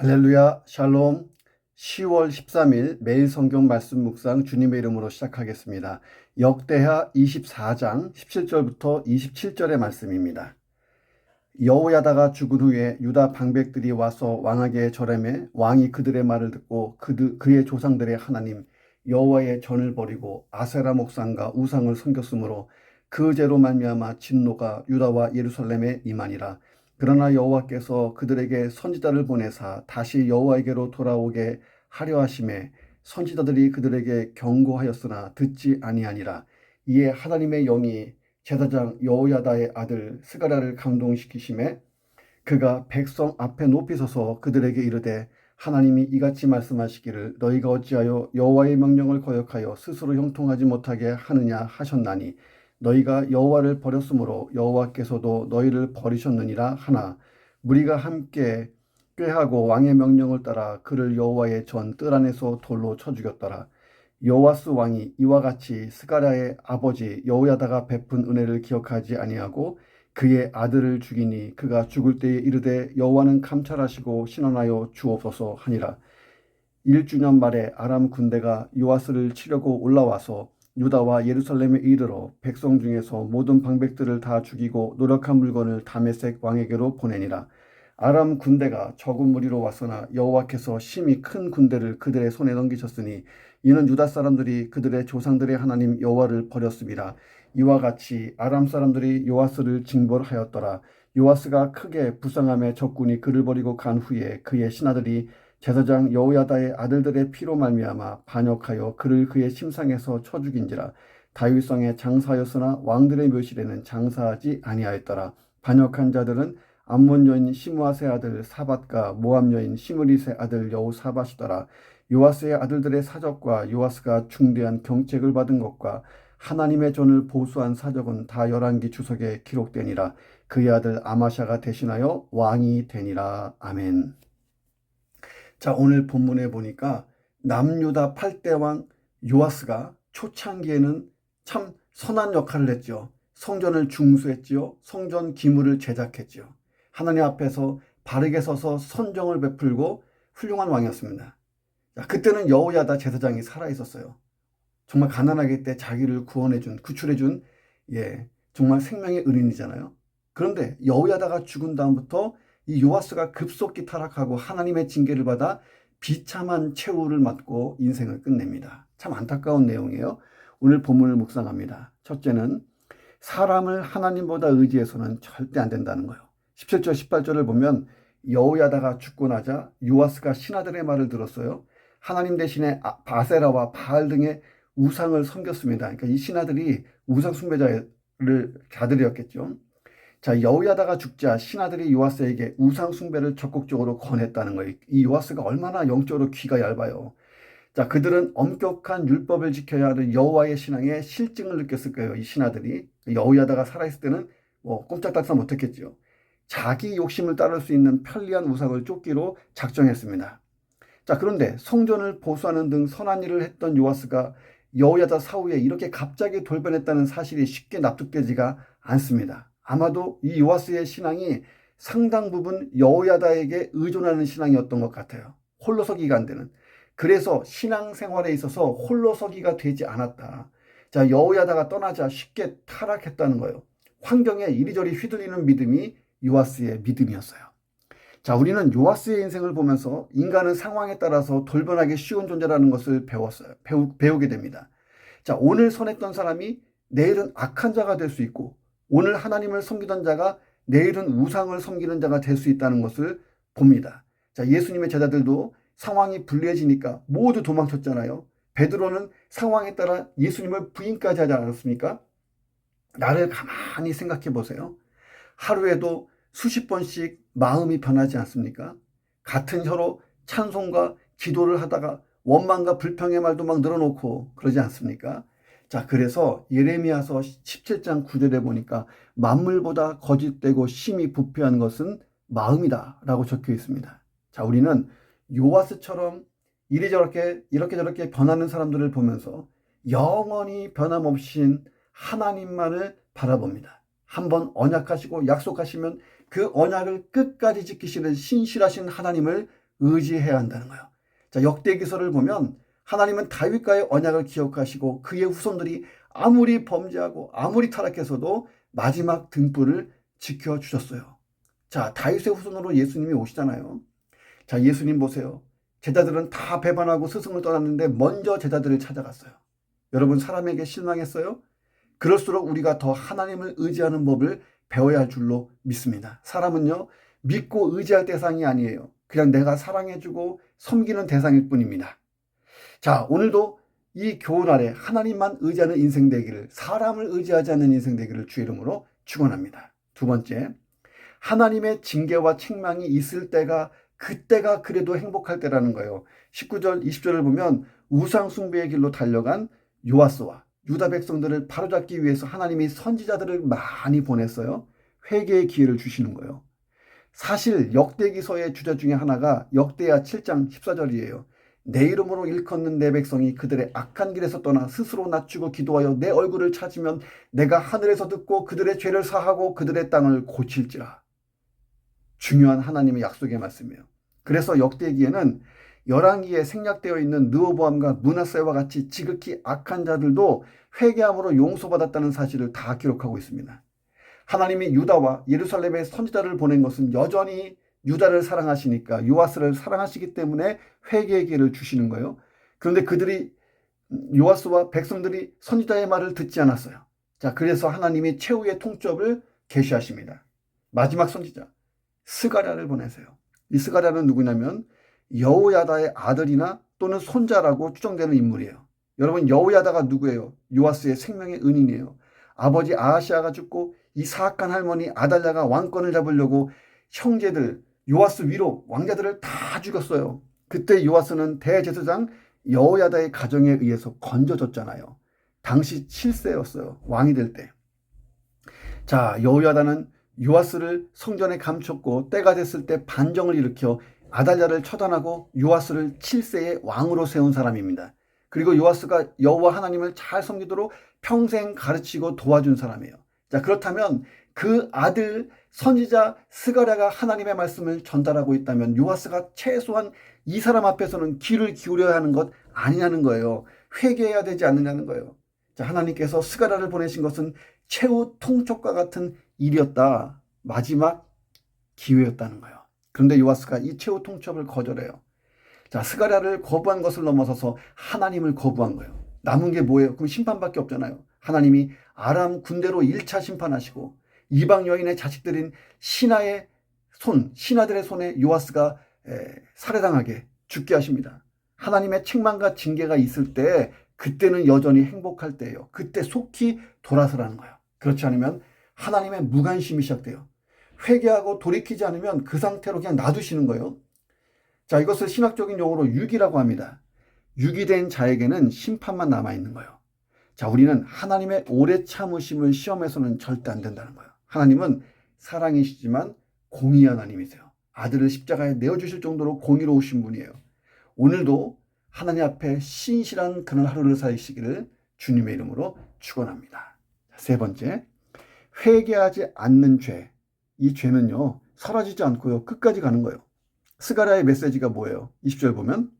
할렐루야, 샬롬. 10월 13일 매일 성경 말씀 묵상 주님의 이름으로 시작하겠습니다. 역대하 24장 17절부터 27절의 말씀입니다. 여호야다가 죽은 후에 유다 방백들이 와서 왕에게 절하매 왕이 그들의 말을 듣고 그의 조상들의 하나님 여호와의 전을 버리고 아세라 목상과 우상을 섬겼으므로 그 죄로 말미암아 진노가 유다와 예루살렘에 임하니라. 그러나 여호와께서 그들에게 선지자를 보내사 다시 여호와에게로 돌아오게 하려 하심에 선지자들이 그들에게 경고하였으나 듣지 아니하니라. 이에 하나님의 영이 제사장 여호야다의 아들 스가랴를 감동시키심에 그가 백성 앞에 높이 서서 그들에게 이르되 하나님이 이같이 말씀하시기를 너희가 어찌하여 여호와의 명령을 거역하여 스스로 형통하지 못하게 하느냐 하셨나니 너희가 여호와를 버렸으므로 여호와께서도 너희를 버리셨느니라 하나 무리가 함께 꾀하고 왕의 명령을 따라 그를 여호와의 전 뜰 안에서 돌로 쳐 죽였더라. 여호와스 왕이 이와 같이 스가랴의 아버지 여호야다가 베푼 은혜를 기억하지 아니하고 그의 아들을 죽이니 그가 죽을 때에 이르되 여호와는 감찰하시고 신원하여 주옵소서 하니라. 1주년 말에 아람 군대가 요아스를 치려고 올라와서 유다와 예루살렘에 이르러 백성 중에서 모든 방백들을 다 죽이고 노력한 물건을 다메섹 왕에게로 보내니라. 아람 군대가 적은 무리로 왔으나 여호와께서 심히 큰 군대를 그들의 손에 넘기셨으니 이는 유다 사람들이 그들의 조상들의 하나님 여호와를 버렸음이라. 이와 같이 아람 사람들이 요아스를 징벌하였더라. 요아스가 크게 불쌍함에 적군이 그를 버리고 간 후에 그의 신하들이 제사장 여호야다의 아들들의 피로 말미암아 반역하여 그를 그의 심상에서 쳐 죽인지라. 다윗성에 장사하였으나 왕들의 묘실에는 장사하지 아니하였더라. 반역한 자들은 암몬 여인 시므아세 아들 사밧과 모압 여인 시므리세 아들 여호사밧이더라. 요아스의 아들들의 사적과 요아스가 중대한 경책을 받은 것과 하나님의 전을 보수한 사적은 다 열왕기 주석에 기록되니라. 그의 아들 아마샤가 대신하여 왕이 되니라. 아멘. 자, 오늘 본문에 보니까 남유다 8대 왕 요아스가 초창기에는 참 선한 역할을 했죠. 성전을 중수했지요. 성전 기물을 제작했지요. 하나님 앞에서 바르게 서서 선정을 베풀고 훌륭한 왕이었습니다. 자, 그때는 여호야다 제사장이 살아있었어요. 정말 가난하게 때 자기를 구출해준 정말 생명의 은인이잖아요. 그런데 여호야다가 죽은 다음부터 이 요아스가 급속히 타락하고 하나님의 징계를 받아 비참한 최후를 맞고 인생을 끝냅니다. 참 안타까운 내용이에요. 오늘 본문을 묵상합니다. 첫째는 사람을 하나님보다 의지해서는 절대 안 된다는 거예요. 17절 18절을 보면 여호야다가 죽고 나자 요아스가 신하들의 말을 들었어요. 하나님 대신에 바세라와 바알 등의 우상을 섬겼습니다. 그러니까 이 신하들이 우상 숭배자들이었겠죠. 자, 여호야다가 죽자 신하들이 요아스에게 우상 숭배를 적극적으로 권했다는 거예요. 이 요아스가 얼마나 영적으로 귀가 얇아요. 자, 그들은 엄격한 율법을 지켜야 하는 여호와의 신앙에 실증을 느꼈을 거예요. 이 신하들이 여호야다가 살아있을 때는 꼼짝달싹 못했겠죠. 자기 욕심을 따를 수 있는 편리한 우상을 쫓기로 작정했습니다. 자, 그런데 성전을 보수하는 등 선한 일을 했던 요아스가 여호야다 사후에 이렇게 갑자기 돌변했다는 사실이 쉽게 납득되지가 않습니다. 아마도 이 요아스의 신앙이 상당 부분 여호야다에게 의존하는 신앙이었던 것 같아요. 홀로서기가 안 되는. 그래서 신앙생활에 있어서 홀로서기가 되지 않았다. 자, 여호야다가 떠나자 쉽게 타락했다는 거예요. 환경에 이리저리 휘둘리는 믿음이 요아스의 믿음이었어요. 자, 우리는 요아스의 인생을 보면서 인간은 상황에 따라서 돌변하기 쉬운 존재라는 것을 배우게 됩니다. 자, 오늘 선했던 사람이 내일은 악한 자가 될 수 있고 오늘 하나님을 섬기던 자가 내일은 우상을 섬기는 자가 될 수 있다는 것을 봅니다. 자, 예수님의 제자들도 상황이 불리해지니까 모두 도망쳤잖아요. 베드로는 상황에 따라 예수님을 부인까지 하지 않았습니까? 나를 가만히 생각해 보세요. 하루에도 수십 번씩 마음이 변하지 않습니까? 같은 혀로 찬송과 기도를 하다가 원망과 불평의 말도 막 늘어놓고 그러지 않습니까? 자, 그래서 예레미야서 17장 9절에 보니까 만물보다 거짓되고 심히 부패한 것은 마음이다 라고 적혀 있습니다. 자, 우리는 요아스처럼 이렇게 저렇게 변하는 사람들을 보면서 영원히 변함없이 하나님만을 바라봅니다. 한번 언약하시고 약속하시면 그 언약을 끝까지 지키시는 신실하신 하나님을 의지해야 한다는 거예요. 자, 역대기서를 보면 하나님은 다윗과의 언약을 기억하시고 그의 후손들이 아무리 범죄하고 아무리 타락해서도 마지막 등불을 지켜주셨어요. 자, 다윗의 후손으로 예수님이 오시잖아요. 자, 예수님 보세요. 제자들은 다 배반하고 스승을 떠났는데 먼저 제자들을 찾아갔어요. 여러분, 사람에게 실망했어요? 그럴수록 우리가 더 하나님을 의지하는 법을 배워야 할 줄로 믿습니다. 사람은요, 믿고 의지할 대상이 아니에요. 그냥 내가 사랑해주고 섬기는 대상일 뿐입니다. 자, 오늘도 이 교훈 아래 하나님만 의지하는 인생 되기를, 사람을 의지하지 않는 인생 되기를 주 이름으로 축원합니다. 두 번째, 하나님의 징계와 책망이 있을 때가 그때가 그래도 행복할 때라는 거예요. 19절, 20절을 보면 우상 숭배의 길로 달려간 요아스와 유다 백성들을 바로잡기 위해서 하나님이 선지자들을 많이 보냈어요. 회개의 기회를 주시는 거예요. 사실 역대기서의 주제 중에 하나가 역대하 7장 14절이에요. 내 이름으로 일컫는 내 백성이 그들의 악한 길에서 떠나 스스로 낮추고 기도하여 내 얼굴을 찾으면 내가 하늘에서 듣고 그들의 죄를 사하고 그들의 땅을 고칠지라. 중요한 하나님의 약속의 말씀이에요. 그래서 역대기에는 열왕기에 생략되어 있는 르호보암과 므낫세와 같이 지극히 악한 자들도 회개함으로 용서받았다는 사실을 다 기록하고 있습니다. 하나님이 유다와 예루살렘에 선지자를 보낸 것은 여전히 유다를 사랑하시니까 요아스를 사랑하시기 때문에 회개의 기회를 주시는 거예요. 그런데 그들이 요아스와 백성들이 선지자의 말을 듣지 않았어요. 자, 그래서 하나님이 최후의 통첩을 계시하십니다. 마지막 선지자 스가랴를 보내세요. 이 스가랴는 누구냐면 여호야다의 아들이나 또는 손자라고 추정되는 인물이에요. 여러분, 여호야다가 누구예요? 요아스의 생명의 은인이에요. 아버지 아하시아가 죽고 이 사악한 할머니 아달랴가 왕권을 잡으려고 형제들 요아스 위로 왕자들을 다 죽였어요. 그때 요아스는 대제사장 여호야다의 가정에 의해서 건져졌잖아요. 당시 7세였어요. 왕이 될 때. 자, 여호야다는 요아스를 성전에 감췄고 때가 됐을 때 반정을 일으켜 아달랴를 처단하고 요아스를 7세의 왕으로 세운 사람입니다. 그리고 요아스가 여호와 하나님을 잘 섬기도록 평생 가르치고 도와준 사람이에요. 자, 그렇다면 그 아들 선지자 스가랴가 하나님의 말씀을 전달하고 있다면 요아스가 최소한 이 사람 앞에서는 귀를 기울여야 하는 것 아니냐는 거예요. 회개해야 되지 않느냐는 거예요. 자, 하나님께서 스가랴를 보내신 것은 최후 통첩과 같은 일이었다. 마지막 기회였다는 거예요. 그런데 요아스가 이 최후 통첩을 거절해요. 자, 스가랴를 거부한 것을 넘어서서 하나님을 거부한 거예요. 남은 게 뭐예요? 그럼 심판밖에 없잖아요. 하나님이 아람 군대로 1차 심판하시고 이방 여인의 자식들인 신하들의 손에 요아스가 살해당하게 죽게 하십니다. 하나님의 책망과 징계가 있을 때 그때는 여전히 행복할 때예요. 그때 속히 돌아서라는 거예요. 그렇지 않으면 하나님의 무관심이 시작돼요. 회개하고 돌이키지 않으면 그 상태로 그냥 놔두시는 거예요. 자, 이것을 신학적인 용어로 유기라고 합니다. 유기된 자에게는 심판만 남아있는 거예요. 자, 우리는 하나님의 오래 참으심을 시험해서는 절대 안 된다는 거예요. 하나님은 사랑이시지만 공의한 하나님이세요. 아들을 십자가에 내어주실 정도로 공의로우신 분이에요. 오늘도 하나님 앞에 신실한 그런 하루를 사시기를 주님의 이름으로 축원합니다. 세 번째, 회개하지 않는 죄. 이 죄는요, 사라지지 않고요, 끝까지 가는 거예요. 스가랴의 메시지가 뭐예요? 20절 보면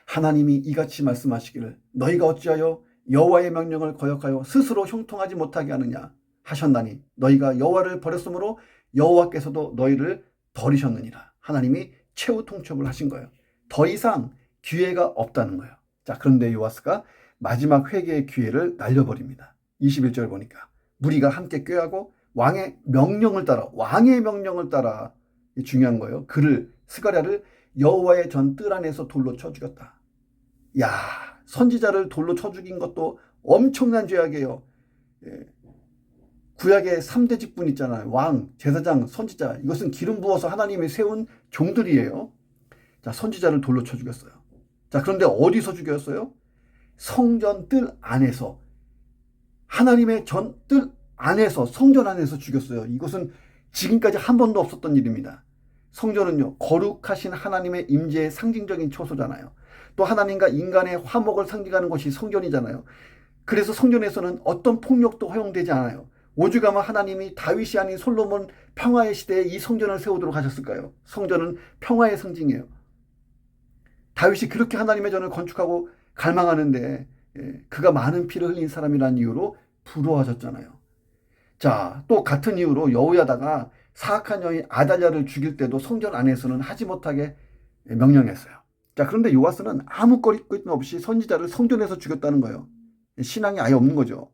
하나님이 이같이 말씀하시기를 너희가 어찌하여 여호와의 명령을 거역하여 스스로 형통하지 못하게 하느냐 하셨나니 너희가 여호와를 버렸으므로 여호와께서도 너희를 버리셨느니라. 하나님이 최후 통첩을 하신 거예요. 더 이상 기회가 없다는 거예요. 자, 그런데 요아스가 마지막 회개의 기회를 날려버립니다. 21절 보니까 무리가 함께 꾀하고 왕의 명령을 따라 중요한 거예요. 스가랴를 여호와의 전 뜰 안에서 돌로 쳐 죽였다. 야, 선지자를 돌로 쳐 죽인 것도 엄청난 죄악이에요. 구약의 3대 직분 있잖아요. 왕, 제사장, 선지자. 이것은 기름 부어서 하나님이 세운 종들이에요. 자, 선지자를 돌로 쳐 죽였어요. 자, 그런데 어디서 죽였어요? 성전 뜰 안에서. 하나님의 전 뜰 안에서, 성전 안에서 죽였어요. 이것은 지금까지 한 번도 없었던 일입니다. 성전은요, 거룩하신 하나님의 임재의 상징적인 처소잖아요. 또 하나님과 인간의 화목을 상징하는 곳이 성전이잖아요. 그래서 성전에서는 어떤 폭력도 허용되지 않아요. 오죽하면 하나님이 다윗이 아닌 솔로몬 평화의 시대에 이 성전을 세우도록 하셨을까요? 성전은 평화의 상징이에요. 다윗이 그렇게 하나님의 전을 건축하고 갈망하는데 그가 많은 피를 흘린 사람이라는 이유로 부러워하셨잖아요. 자, 또 같은 이유로 여호야다가 사악한 여인 아달랴를 죽일 때도 성전 안에서는 하지 못하게 명령했어요. 자, 그런데 요아스는 아무 거리낌 없이 선지자를 성전에서 죽였다는 거예요. 신앙이 아예 없는 거죠.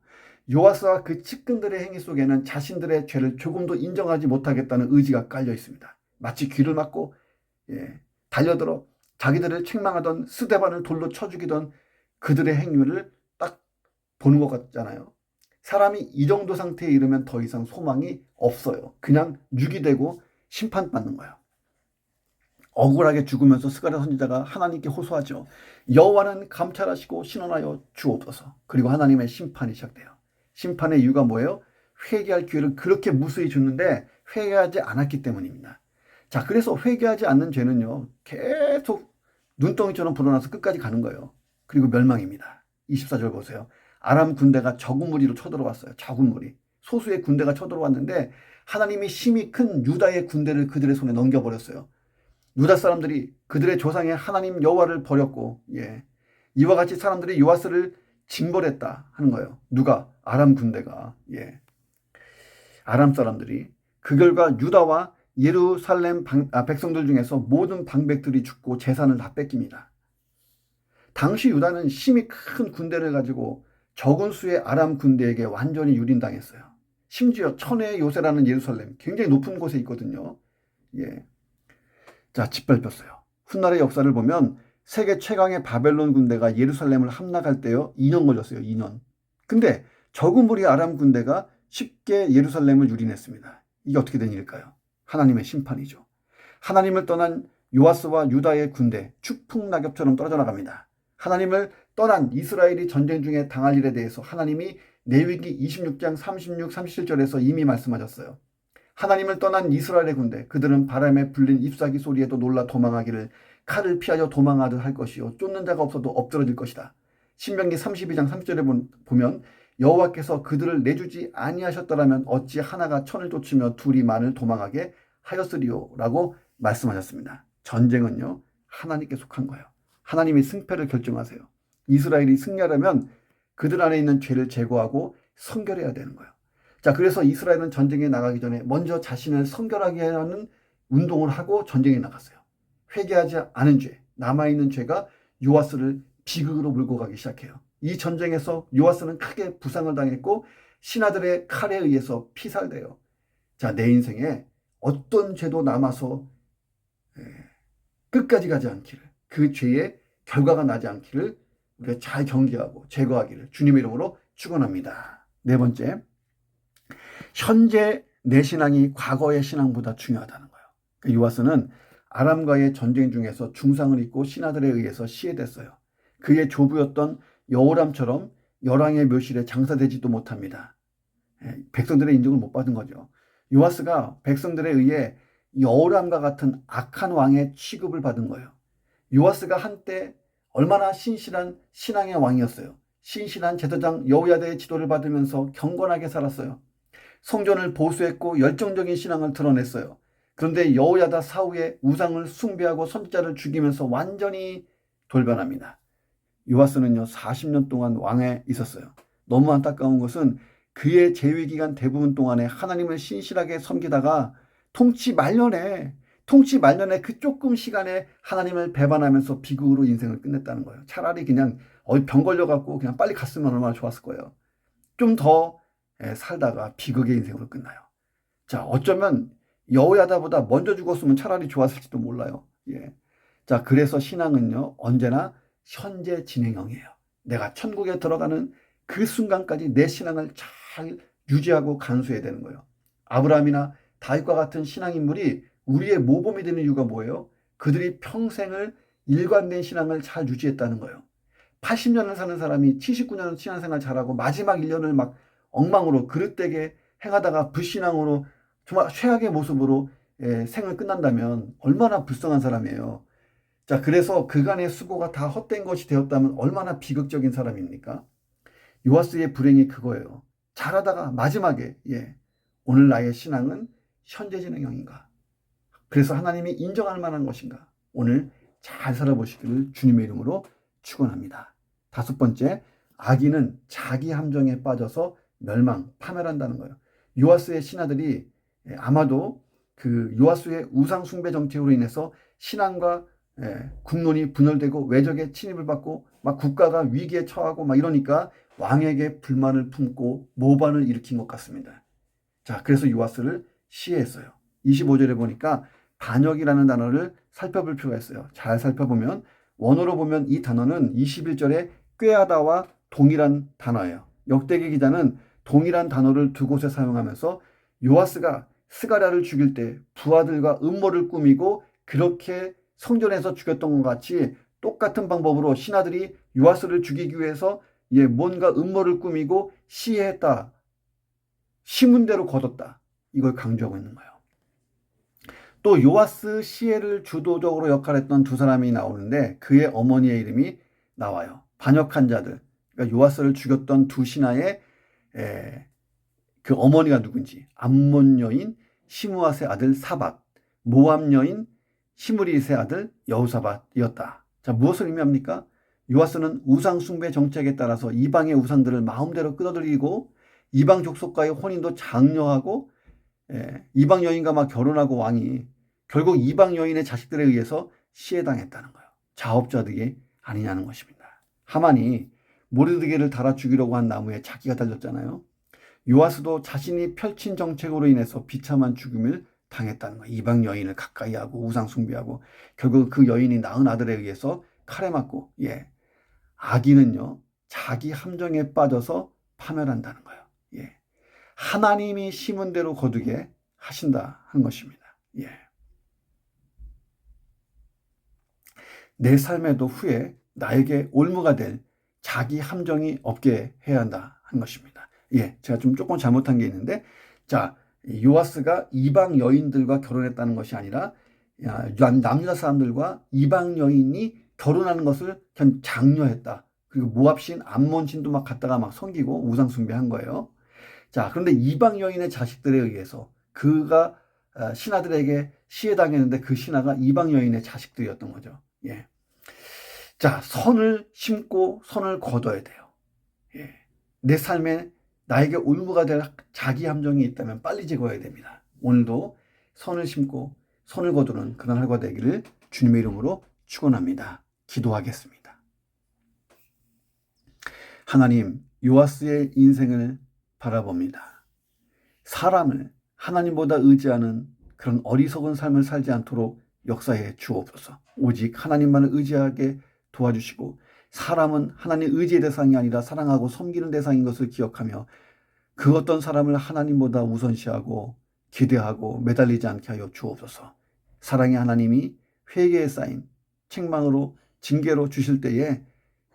요아스와 그 측근들의 행위 속에는 자신들의 죄를 조금도 인정하지 못하겠다는 의지가 깔려 있습니다. 마치 귀를 막고 달려들어 자기들을 책망하던 스데반을 돌로 쳐 죽이던 그들의 행위를 딱 보는 것 같잖아요. 사람이 이 정도 상태에 이르면 더 이상 소망이 없어요. 그냥 유기되고 심판받는 거예요. 억울하게 죽으면서 스가랴 선지자가 하나님께 호소하죠. 여호와는 감찰하시고 신원하여 주옵소서. 그리고 하나님의 심판이 시작돼요. 심판의 이유가 뭐예요? 회개할 기회를 그렇게 무수히 줬는데 회개하지 않았기 때문입니다. 자, 그래서 회개하지 않는 죄는요, 계속 눈덩이처럼 불어나서 끝까지 가는 거예요. 그리고 멸망입니다. 24절 보세요. 아람 군대가 적은 무리로 쳐들어왔어요. 적은 무리. 소수의 군대가 쳐들어왔는데 하나님이 힘이 큰 유다의 군대를 그들의 손에 넘겨버렸어요. 유다 사람들이 그들의 조상의 하나님 여호와를 버렸고, 이와 같이 사람들이 요아스를 징벌했다 하는 거예요. 누가? 아람 군대가. 아람 사람들이. 그 결과 유다와 예루살렘 백성들 중에서 모든 방백들이 죽고 재산을 다 뺏깁니다. 당시 유다는 힘이 큰 군대를 가지고 적은 수의 아람 군대에게 완전히 유린당했어요. 심지어 천혜의 요새라는 예루살렘, 굉장히 높은 곳에 있거든요. 자, 짓밟혔어요. 훗날의 역사를 보면 세계 최강의 바벨론 군대가 예루살렘을 함락할 때요, 2년 걸렸어요. 2년. 근데 적은 무리 아람 군대가 쉽게 예루살렘을 유린했습니다. 이게 어떻게 된 일일까요? 하나님의 심판이죠. 하나님을 떠난 요아스와 유다의 군대, 추풍낙엽처럼 떨어져 나갑니다. 하나님을 떠난 이스라엘이 전쟁 중에 당할 일에 대해서 하나님이 레위기 26장 36, 37절에서 이미 말씀하셨어요. 하나님을 떠난 이스라엘의 군대, 그들은 바람에 불린 잎사귀 소리에도 놀라 도망하기를 칼을 피하여 도망하듯 할 것이요 쫓는 자가 없어도 엎드러질 것이다. 신명기 32장 30절에 보면 여호와께서 그들을 내주지 아니하셨더라면 어찌 하나가 천을 쫓으며 둘이 만을 도망하게 하였으리요 라고 말씀하셨습니다. 전쟁은요, 하나님께 속한 거예요. 하나님이 승패를 결정하세요. 이스라엘이 승리하려면 그들 안에 있는 죄를 제거하고 성결해야 되는 거예요. 자, 그래서 이스라엘은 전쟁에 나가기 전에 먼저 자신을 성결하게 하는 운동을 하고 전쟁에 나갔어요. 회개하지 않은 죄, 남아있는 죄가 요아스를 비극으로 몰고 가기 시작해요. 이 전쟁에서 요아스는 크게 부상을 당했고 신하들의 칼에 의해서 피살돼요. 자, 내 인생에 어떤 죄도 남아서 끝까지 가지 않기를, 그 죄의 결과가 나지 않기를 우리가 잘 경계하고 제거하기를 주님의 이름으로 축원합니다. 네 번째, 현재 내 신앙이 과거의 신앙보다 중요하다는 거예요. 요아스는 아람과의 전쟁 중에서 중상을 입고 신하들에 의해서 시해됐어요. 그의 조부였던 여호람처럼 열왕의 묘실에 장사되지도 못합니다. 백성들의 인정을 못 받은 거죠. 요아스가 백성들에 의해 여호람과 같은 악한 왕의 취급을 받은 거예요. 요아스가 한때 얼마나 신실한 신앙의 왕이었어요. 신실한 제사장 여호야다의 지도를 받으면서 경건하게 살았어요. 성전을 보수했고 열정적인 신앙을 드러냈어요. 그런데 여호야다 사후에 우상을 숭배하고 선지자를 죽이면서 완전히 돌변합니다. 요아스는요, 40년 동안 왕에 있었어요. 너무 안타까운 것은 그의 재위기간 대부분 동안에 하나님을 신실하게 섬기다가 통치 말년에 그 조금 시간에 하나님을 배반하면서 비극으로 인생을 끝냈다는 거예요. 차라리 그냥 병 걸려갖고 그냥 빨리 갔으면 얼마나 좋았을 거예요. 좀 더 살다가 비극의 인생으로 끝나요. 자, 어쩌면 여호야다보다 먼저 죽었으면 차라리 좋았을지도 몰라요. 자, 그래서 신앙은요, 언제나 현재 진행형이에요. 내가 천국에 들어가는 그 순간까지 내 신앙을 잘 유지하고 간수해야 되는 거예요. 아브라함이나 다윗과 같은 신앙인물이 우리의 모범이 되는 이유가 뭐예요? 그들이 평생을 일관된 신앙을 잘 유지했다는 거예요. 80년을 사는 사람이 79년 신앙생활 잘하고 마지막 1년을 막 엉망으로 그릇되게 행하다가 불신앙으로 정말 최악의 모습으로 생을 끝난다면 얼마나 불쌍한 사람이에요. 자, 그래서 그간의 수고가 다 헛된 것이 되었다면 얼마나 비극적인 사람입니까? 요아스의 불행이 그거예요. 잘하다가 마지막에 오늘 나의 신앙은 현재 진행형인가? 그래서 하나님이 인정할 만한 것인가? 오늘 잘 살아보시기를 주님의 이름으로 축원합니다. 다섯 번째, 악인은 자기 함정에 빠져서 멸망, 파멸한다는 거예요. 요아스의 신하들이 아마도 그 요아스의 우상 숭배 정책으로 인해서 신앙과 국론이 분열되고 외적의 침입을 받고 막 국가가 위기에 처하고 막 이러니까 왕에게 불만을 품고 모반을 일으킨 것 같습니다. 자, 그래서 요아스를 시해했어요. 25절에 보니까 반역이라는 단어를 살펴볼 필요가 있어요. 잘 살펴보면 원어로 보면 이 단어는 21절에 꾀하다와 동일한 단어예요. 역대기 기자는 동일한 단어를 두 곳에 사용하면서 요아스가 스가랴를 죽일 때 부하들과 음모를 꾸미고 그렇게 성전에서 죽였던 것 같이 똑같은 방법으로 신하들이 요아스를 죽이기 위해서 뭔가 음모를 꾸미고 시해했다. 시문대로 거뒀다. 이걸 강조하고 있는 거예요. 또 요아스 시해를 주도적으로 역할했던 두 사람이 나오는데 그의 어머니의 이름이 나와요. 반역한 자들. 그러니까 요아스를 죽였던 두 신하의 그 어머니가 누군지. 암몬 여인 시므앗의 아들 사밧, 모압 여인 시므릿의 아들 여호사밧이었다. 자, 무엇을 의미합니까? 요아스는 우상 숭배 정책에 따라서 이방의 우상들을 마음대로 끌어들이고 이방 족속과의 혼인도 장려하고 이방 여인과 막 결혼하고 왕이 결국 이방 여인의 자식들에 의해서 시해당했다는 거예요. 자업자득이 아니냐는 것입니다. 하만이 모르드게를 달아 죽이려고 한 나무에 자기가 달렸잖아요. 요아스도 자신이 펼친 정책으로 인해서 비참한 죽음을 당했다는 거예요. 이방 여인을 가까이 하고 우상 숭배하고 결국 그 여인이 낳은 아들에 의해서 칼에 맞고 악인은요 자기 함정에 빠져서 파멸한다는 거예요. 하나님이 심은 대로 거두게 하신다 하는 것입니다. 내 삶에도 후에 나에게 올무가 될 자기 함정이 없게 해야 한다 하는 것입니다. 제가 좀 조금 잘못한 게 있는데, 자, 요아스가 이방 여인들과 결혼했다는 것이 아니라 남유다 사람들과 이방 여인이 결혼하는 것을 그냥 장려했다. 그리고 모압신, 암몬신도 막 갖다가 막 섬기고 우상 숭배한 거예요. 자, 그런데 이방 여인의 자식들에 의해서 그가 신하들에게 시해당했는데 그 신하가 이방 여인의 자식들이었던 거죠. 자, 선을 심고 선을 거둬야 돼요. 내 삶에 나에게 올무가 될 자기 함정이 있다면 빨리 제거해야 됩니다. 오늘도 선을 심고 선을 거두는 그런 하루가 되기를 주님의 이름으로 축원합니다. 기도하겠습니다. 하나님, 요아스의 인생을 바라봅니다. 사람을 하나님보다 의지하는 그런 어리석은 삶을 살지 않도록 역사해 주옵소서. 오직 하나님만을 의지하게 도와주시고 사람은 하나님 의지의 대상이 아니라 사랑하고 섬기는 대상인 것을 기억하며 그 어떤 사람을 하나님보다 우선시하고 기대하고 매달리지 않게 하여 주옵소서. 사랑의 하나님이 회개에 쌓인 책망으로 징계로 주실 때에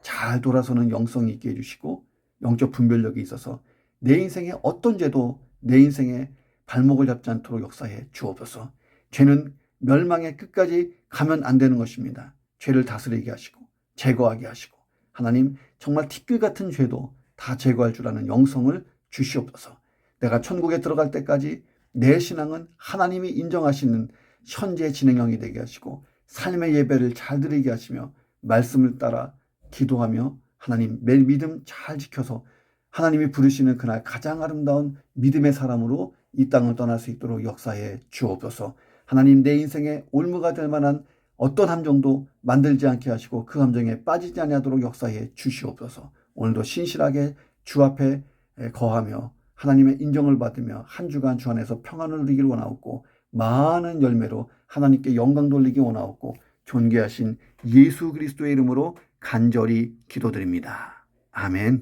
잘 돌아서는 영성이 있게 해주시고 영적 분별력이 있어서 내 인생의 어떤 죄도 내 인생의 발목을 잡지 않도록 역사해 주옵소서. 죄는 멸망의 끝까지 가면 안 되는 것입니다. 죄를 다스리게 하시고 제거하게 하시고 하나님 정말 티끌 같은 죄도 다 제거할 줄 아는 영성을 주시옵소서. 내가 천국에 들어갈 때까지 내 신앙은 하나님이 인정하시는 현재 진행형이 되게 하시고 삶의 예배를 잘 드리게 하시며 말씀을 따라 기도하며 하나님 내 믿음 잘 지켜서 하나님이 부르시는 그날 가장 아름다운 믿음의 사람으로 이 땅을 떠날 수 있도록 역사해 주옵소서. 하나님 내 인생에 올무가 될 만한 어떤 함정도 만들지 않게 하시고 그 함정에 빠지지 아니하도록 역사해 주시옵소서. 오늘도 신실하게 주 앞에 거하며 하나님의 인정을 받으며 한 주간 주 안에서 평안을 누리길 원하옵고 많은 열매로 하나님께 영광 돌리기 원하옵고 존귀하신 예수 그리스도의 이름으로 간절히 기도드립니다. 아멘.